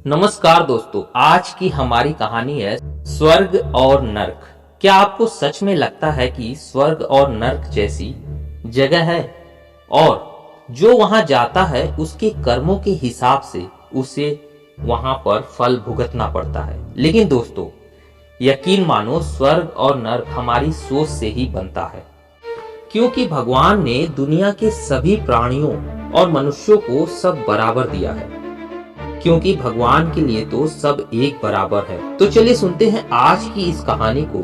नमस्कार दोस्तों, आज की हमारी कहानी है स्वर्ग और नर्क। क्या आपको सच में लगता है कि स्वर्ग और नर्क जैसी जगह है और जो वहां जाता है उसके कर्मों के हिसाब से उसे वहां पर फल भुगतना पड़ता है? लेकिन दोस्तों, यकीन मानो, स्वर्ग और नर्क हमारी सोच से ही बनता है, क्योंकि भगवान ने दुनिया के सभी प्राणियों और मनुष्यों को सब बराबर दिया है, क्योंकि भगवान के लिए तो सब एक बराबर है। तो चलिए सुनते हैं आज की इस कहानी को,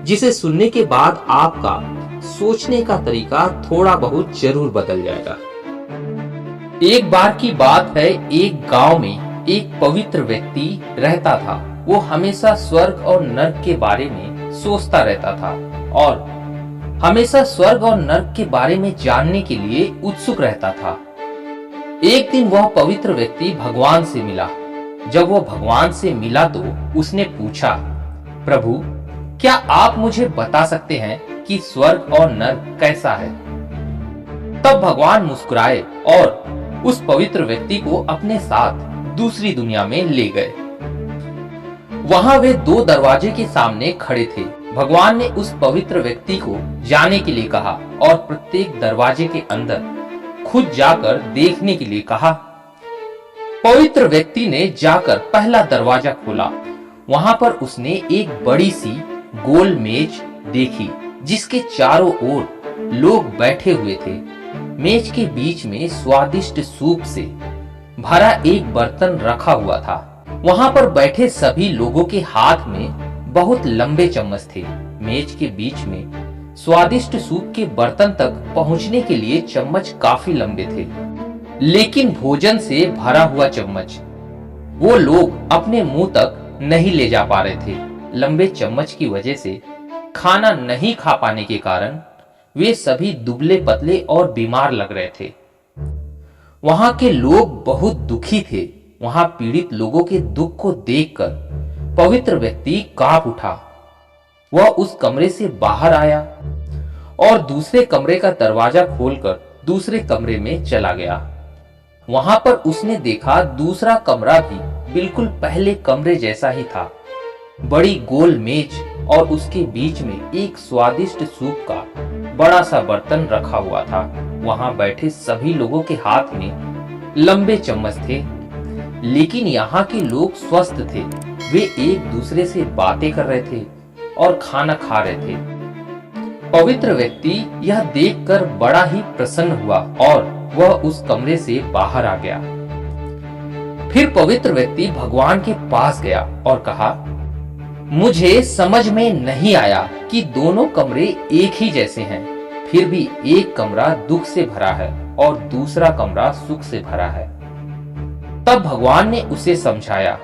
जिसे सुनने के बाद आपका सोचने का तरीका थोड़ा बहुत जरूर बदल जाएगा। एक बार की बात है, एक गांव में एक पवित्र व्यक्ति रहता था। वो हमेशा स्वर्ग और नर्क के बारे में सोचता रहता था और हमेशा स्वर्ग और नर्क के बारे में जानने के लिए उत्सुक रहता था। एक दिन वह पवित्र व्यक्ति भगवान से मिला। जब वह भगवान से मिला तो उसने पूछा, प्रभु, क्या आप मुझे बता सकते हैं कि स्वर्ग और नर्क कैसा है? तब भगवान मुस्कुराए और उस पवित्र व्यक्ति को अपने साथ दूसरी दुनिया में ले गए। वहां वे दो दरवाजे के सामने खड़े थे। भगवान ने उस पवित्र व्यक्ति को जाने के लिए कहा और प्रत्येक दरवाजे के अंदर खुद जाकर देखने के लिए कहा। पवित्र व्यक्ति ने जाकर पहला दरवाजा खोला। वहां पर उसने एक बड़ी सी गोल मेज देखी, जिसके चारों ओर लोग बैठे हुए थे। मेज के बीच में स्वादिष्ट सूप से भरा एक बर्तन रखा हुआ था। वहां पर बैठे सभी लोगों के हाथ में बहुत लंबे चम्मच थे। मेज के बीच में स्वादिष्ट सूप के बर्तन तक पहुंचने के लिए चम्मच काफी लंबे थे, लेकिन भोजन से भरा हुआ चम्मच वो लोग अपने मुंह तक नहीं ले जा पा रहे थे। लंबे चम्मच की वजह से खाना नहीं खा पाने के कारण वे सभी दुबले पतले और बीमार लग रहे थे। वहां के लोग बहुत दुखी थे। वहां पीड़ित लोगों के दुख को देखकर पवित्र व्यक्ति कांप उठा। वह उस कमरे से बाहर आया और दूसरे कमरे का दरवाजा खोलकर दूसरे कमरे में चला गया। वहां पर उसने देखा दूसरा कमरा भी बिल्कुल पहले कमरे जैसा ही था। बड़ी गोल मेज और उसके बीच में एक स्वादिष्ट सूप का बड़ा सा बर्तन रखा हुआ था। वहां बैठे सभी लोगों के हाथ में लंबे चम्मच थे, लेकिन यहाँ के लोग स्वस्थ थे। वे एक दूसरे से बातें कर रहे थे और खाना खा रहे थे। पवित्र व्यक्ति यह देखकर बड़ा ही प्रसन्न हुआ और वह उस कमरे से बाहर आ गया। फिर पवित्र व्यक्ति भगवान के पास गया और कहा, मुझे समझ में नहीं आया कि दोनों कमरे एक ही जैसे हैं, फिर भी एक कमरा दुख से भरा है और दूसरा कमरा सुख से भरा है। तब भगवान ने उसे समझाया,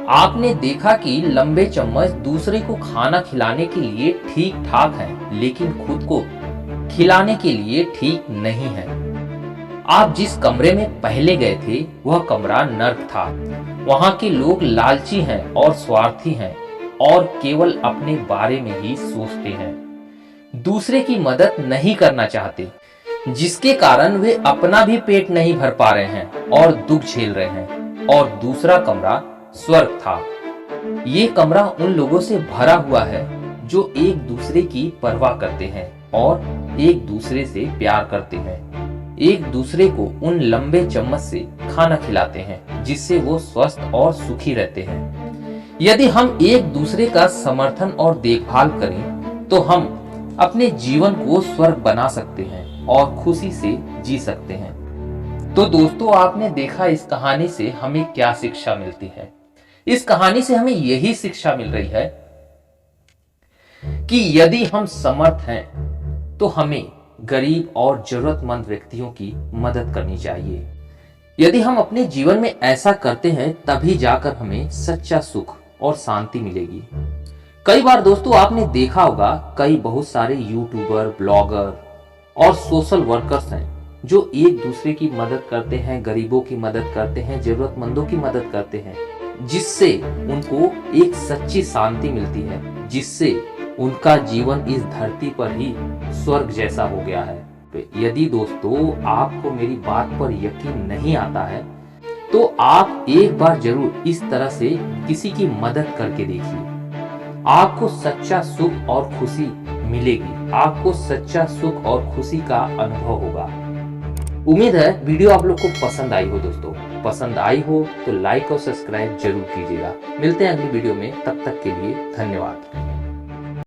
आपने देखा कि लंबे चम्मच दूसरे को खाना खिलाने के लिए ठीक ठाक हैं, लेकिन खुद को खिलाने के लिए ठीक नहीं है। आप जिस कमरे में पहले गए थे वह कमरा नर्क था। वहां के लोग लालची हैं और स्वार्थी हैं और केवल अपने बारे में ही सोचते हैं। दूसरे की मदद नहीं करना चाहते, जिसके कारण वे अपना भी पेट नहीं भर पा रहे हैं और दुख झेल रहे हैं। और दूसरा कमरा स्वर्ग था। ये कमरा उन लोगों से भरा हुआ है जो एक दूसरे की परवाह करते हैं और एक दूसरे से प्यार करते हैं। एक दूसरे को उन लंबे चम्मच से खाना खिलाते हैं, जिससे वो स्वस्थ और सुखी रहते हैं। यदि हम एक दूसरे का समर्थन और देखभाल करें तो हम अपने जीवन को स्वर्ग बना सकते हैं और खुशी से जी सकते हैं। तो दोस्तों, आपने देखा इस कहानी से हमें क्या शिक्षा मिलती है। इस कहानी से हमें यही शिक्षा मिल रही है कि यदि हम समर्थ हैं तो हमें गरीब और जरूरतमंद व्यक्तियों की मदद करनी चाहिए। यदि हम अपने जीवन में ऐसा करते हैं तभी जाकर हमें सच्चा सुख और शांति मिलेगी। कई बार दोस्तों, आपने देखा होगा, कई बहुत सारे यूट्यूबर, ब्लॉगर और सोशल वर्कर्स हैं जो एक दूसरे की मदद करते हैं, गरीबों की मदद करते हैं, जरूरतमंदों की मदद करते हैं, जिससे उनको एक सच्ची शांति मिलती है, जिससे उनका जीवन इस धरती पर ही स्वर्ग जैसा हो गया है। तो यदि दोस्तों आपको मेरी बात पर यकीन नहीं आता है तो आप एक बार जरूर इस तरह से किसी की मदद करके देखिए। आपको सच्चा सुख और खुशी मिलेगी, आपको सच्चा सुख और खुशी का अनुभव होगा। उम्मीद है वीडियो आप लोग को पसंद आई हो दोस्तों। पसंद आई हो तो लाइक और सब्सक्राइब जरूर कीजिएगा। मिलते हैं अगली वीडियो में, तब तक के लिए धन्यवाद।